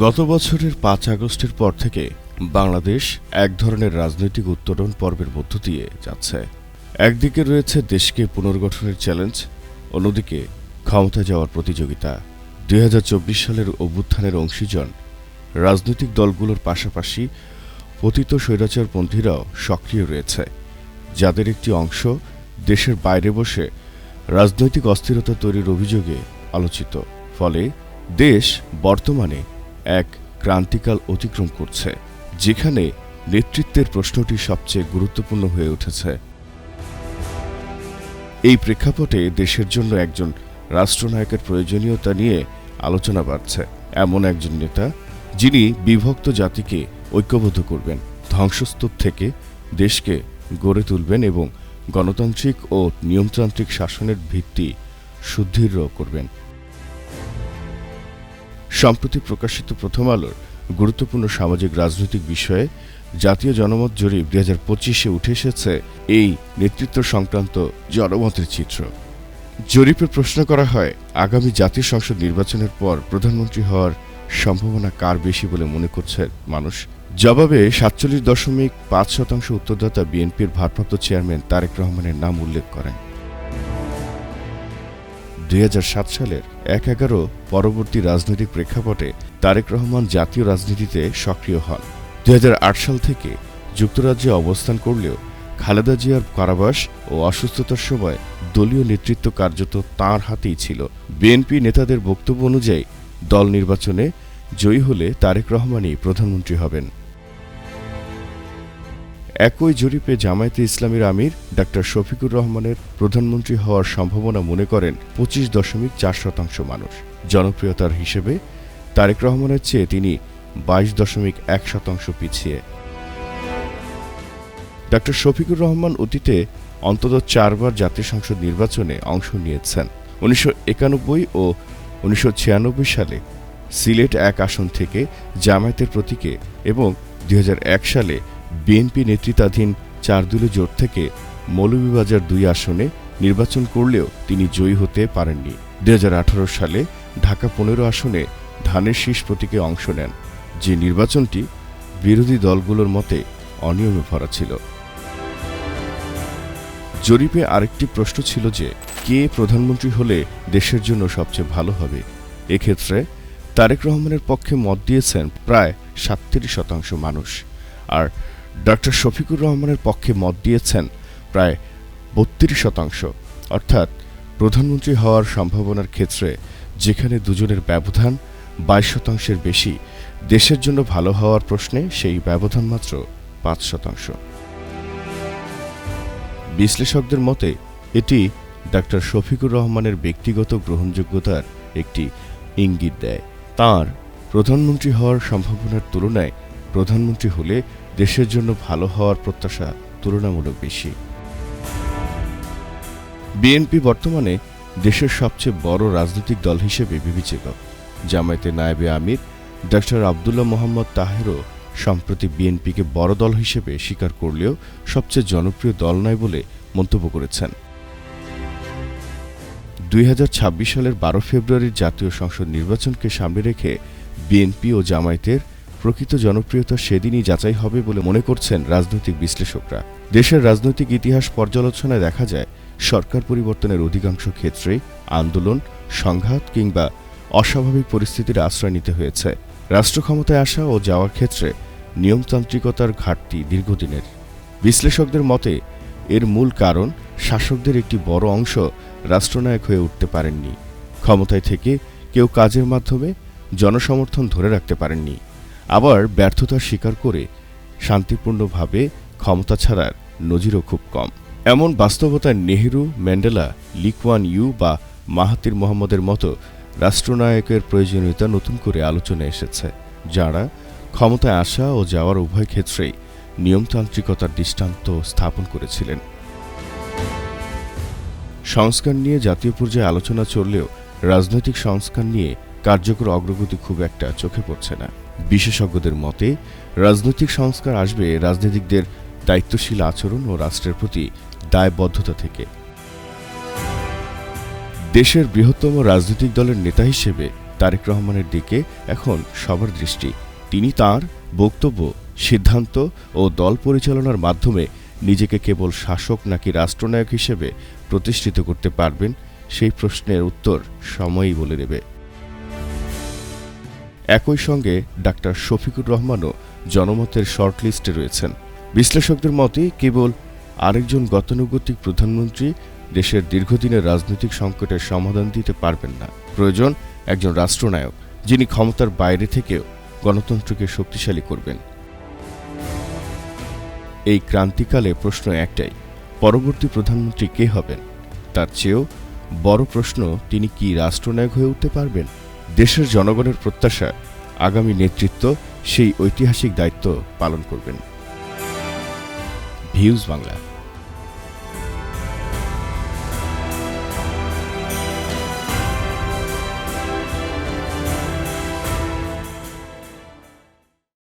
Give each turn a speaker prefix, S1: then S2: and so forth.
S1: গত বছরের ৫ আগস্টের পর থেকে বাংলাদেশ এক ধরনের রাজনৈতিক উত্তরণ পর্বের মধ্য দিয়ে যাচ্ছে। একদিকে রয়েছে দেশকে পুনর্গঠনের চ্যালেঞ্জ, অন্যদিকে ক্ষমতায় যাওয়ার প্রতিযোগিতা। ২০২৪ সালের অভ্যুত্থানের অংশীজন রাজনৈতিক দলগুলোর পাশাপাশি পতিত স্বৈরাচারপন্থীরাও সক্রিয় রয়েছে, যাদের একটি অংশ দেশের বাইরে বসে রাজনৈতিক অস্থিরতা তৈরির অভিযোগে আলোচিত। ফলে দেশ বর্তমানে এক ক্রান্তিকাল অতিক্রম করছে, যেখানে নেতৃত্বের প্রশ্নটি সবচেয়ে গুরুত্বপূর্ণ হয়ে উঠেছে। এই প্রেক্ষাপটে দেশের জন্য একজন রাষ্ট্রনায়কের প্রয়োজনীয়তা নিয়ে আলোচনা বাড়ছে। এমন একজন নেতা যিনি বিভক্ত জাতিকে ঐক্যবদ্ধ করবেন, ধ্বংসস্তূপ থেকে দেশকে গড়ে তুলবেন এবং গণতান্ত্রিক ও নিয়মতান্ত্রিক শাসনের ভিত্তি সুদৃঢ় করবেন। সম্প্রতি প্রকাশিত প্রথম আলোর গুরুত্বপূর্ণ সামাজিক রাজনৈতিক বিষয়ে জাতীয় জনমত জরিপ ২০২৫-এ উঠে এসেছে এই নেতৃত্ব সংক্রান্ত জনমতের চিত্র। জরিপে প্রশ্ন করা হয়, আগামী জাতীয় সংসদ নির্বাচনের পর প্রধানমন্ত্রী হওয়ার সম্ভাবনা কার বেশি বলে মনে করছে মানুষ। জবাবে ৪৭.৫% উত্তরদাতা বিএনপির ভারপ্রাপ্ত চেয়ারম্যান তারেক রহমানের নাম উল্লেখ করেন। ২০০৭ সালের ১/১১ পরবর্তী রাজনৈতিক প্রেক্ষাপটে তারেক রহমান জাতীয় রাজনীতিতে সক্রিয় হন। ২০০৮ সাল থেকে যুক্তরাজ্যে অবস্থান করলেও খালেদা জিয়ার কারাবাস ও অসুস্থতার সময় দলীয় নেতৃত্ব কার্যত তাঁর হাতেই ছিল। বিএনপি নেতাদের বক্তব্য অনুযায়ী দল নির্বাচনে জয়ী হলে তারেক রহমানই প্রধানমন্ত্রী হবেন। একই জরিপে জামায়াতে ইসলামীর আমির ডা. শফিকুর রহমানের প্রধানমন্ত্রী হওয়ার সম্ভাবনা মনে করেন ২৫.৪% মানুষ। জনপ্রিয়তার হিসেবে তারেক রহমানের চেয়ে তিনি ২২.১% পিছিয়ে। ডা. শফিকুর রহমান অতীতে অন্তত ৪ বার জাতীয় সংসদ নির্বাচনে অংশ নিয়েছেন। ১৯৯১ ও ১৯৯৬ সালে সিলেট ১ আসন থেকে জামায়াতের প্রতীকে এবং ২০০১ সালে বিএনপি নেতৃত্বাধীন ৪ দলীয় জোট থেকে মৌলভীবাজার ২ আসনে নির্বাচন করলেও তিনি জয়ী হতে পারেননি। ২০১৮ সালে ঢাকা ১৫ আসনে ধানের শীষ প্রতীকে অংশ নেন, যে নির্বাচনটি বিরোধী দলগুলোর মতে অনিয়মে ভরা ছিল। জরিপে আরেকটি প্রশ্ন ছিল যে, কে প্রধানমন্ত্রী হলে দেশের জন্য সবচেয়ে ভালো হবে। এক্ষেত্রে তারেক রহমানের পক্ষে মত দিয়েছেন প্রায় ৩৭% মানুষ, আর ডা. শফিকুর রহমানের পক্ষে মত দিয়েছেন প্রায় ৩২%। অর্থাৎ প্রধানমন্ত্রী হওয়ার সম্ভাবনার ক্ষেত্রে যেখানে দুজনের ব্যবধান ২২%-এর বেশি, দেশের জন্য ভালো হওয়ার প্রশ্নে সেই ব্যবধান মাত্র ৫%। বিশ্লেষকদের মতে এটি ডা. শফিকুর রহমানের ব্যক্তিগত গ্রহণযোগ্যতার একটি ইঙ্গিত দেয়। তাঁর প্রধানমন্ত্রী হওয়ার সম্ভাবনার তুলনায় প্রধানমন্ত্রী হলে দেশের জন্য ভালো হওয়ার প্রত্যাশা তুলনামূলক বেশি। বিএনপি বর্তমানে দেশের সবচেয়ে বড় রাজনৈতিক দল হিসেবে বিবেচিত। জামায়াতের নায়েবে আমির ডা. আবদুল্লাহ মোহাম্মদ তাহেরও সম্প্রতি বিএনপিকে বড় দল হিসেবে স্বীকার করলেও সবচেয়ে জনপ্রিয় দল নয় বলে মন্তব্য করেছেন। ২০২৬ সালের ১২ ফেব্রুয়ারির জাতীয় সংসদ নির্বাচনকে সামনে রেখে বিএনপি ও জামায়াতের প্রকৃত জনপ্রিয়তা সেদিনই যাচাই হবে বলে মনে করছেন রাজনৈতিক বিশ্লেষকরা। দেশের রাজনৈতিক ইতিহাস পর্যালোচনায় দেখা যায়, সরকার পরিবর্তনের অধিকাংশ ক্ষেত্রেই আন্দোলন, সংঘাত কিংবা অস্বাভাবিক পরিস্থিতির আশ্রয় নিতে হয়েছে। রাষ্ট্র ক্ষমতায় আসা ও যাওয়ার ক্ষেত্রে নিয়মতান্ত্রিকতার ঘাটতি দীর্ঘদিনের। বিশ্লেষকদের মতে এর মূল কারণ, শাসকদের একটি বড় অংশ রাষ্ট্রনায়ক হয়ে উঠতে পারেননি। ক্ষমতায় থেকে কেউ কাজের মাধ্যমে জনসমর্থন ধরে রাখতে পারেননি, আবার ব্যর্থতার স্বীকার করে শান্তিপূর্ণভাবে ক্ষমতা ছাড়ার নজিরও খুব কম। এমন বাস্তবতায় নেহেরু, ম্যান্ডেলা, লি কুয়ান ইউ বা মাহাথির মোহাম্মদের মতো রাষ্ট্রনায়কের প্রয়োজনীয়তা নতুন করে আলোচনায় এসেছে, যাঁরা ক্ষমতায় আসা ও যাওয়ার উভয় ক্ষেত্রেই নিয়মতান্ত্রিকতার দৃষ্টান্ত স্থাপন করেছিলেন। সংস্কার নিয়ে জাতীয় পর্যায়ে আলোচনা চললেও রাজনৈতিক সংস্কার নিয়ে কার্যকর অগ্রগতি খুব একটা চোখে পড়ছে না। বিশেষজ্ঞদের মতে রাজনৈতিক সংস্কার আসবে রাজনীতিকদের দায়িত্বশীল আচরণ ও রাষ্ট্রের প্রতি দায়বদ্ধতা থেকে। দেশের বৃহত্তম রাজনৈতিক দলের নেতা হিসেবে তারেক রহমানের দিকে এখন সবার দৃষ্টি। তিনি তার বক্তব্য, সিদ্ধান্ত ও দল পরিচালনার মাধ্যমে নিজেকে কেবল শাসক নাকি রাষ্ট্রনায়ক হিসেবে প্রতিষ্ঠিত করতে পারবেন, সেই প্রশ্নের উত্তর সময়ই বলে দেবে। একই সঙ্গে ডাক্তার শফিকুর রহমানও জনমতের শর্টলিস্টে রয়েছেন। বিশ্লেষকদের মতে কেবল আরেকজন গতানুগতিক প্রধানমন্ত্রী দেশের দীর্ঘদিনের রাজনৈতিক সংকটের সমাধান দিতে পারবেন না। প্রয়োজন একজন রাষ্ট্রনায়ক, যিনি ক্ষমতার বাইরে থেকেও গণতন্ত্রকে শক্তিশালী করবেন। এই ক্রান্তিকালে প্রশ্ন একটাই, পরবর্তী প্রধানমন্ত্রী কে হবেন? তার চেয়েও বড় প্রশ্ন, তিনি কি রাষ্ট্রনায়ক হয়ে উঠতে পারবেন? দেশের জনগণের প্রত্যাশা, আগামী নেতৃত্ব সেই ঐতিহাসিক দায়িত্ব পালন করবেন। ভিউজ বাংলা।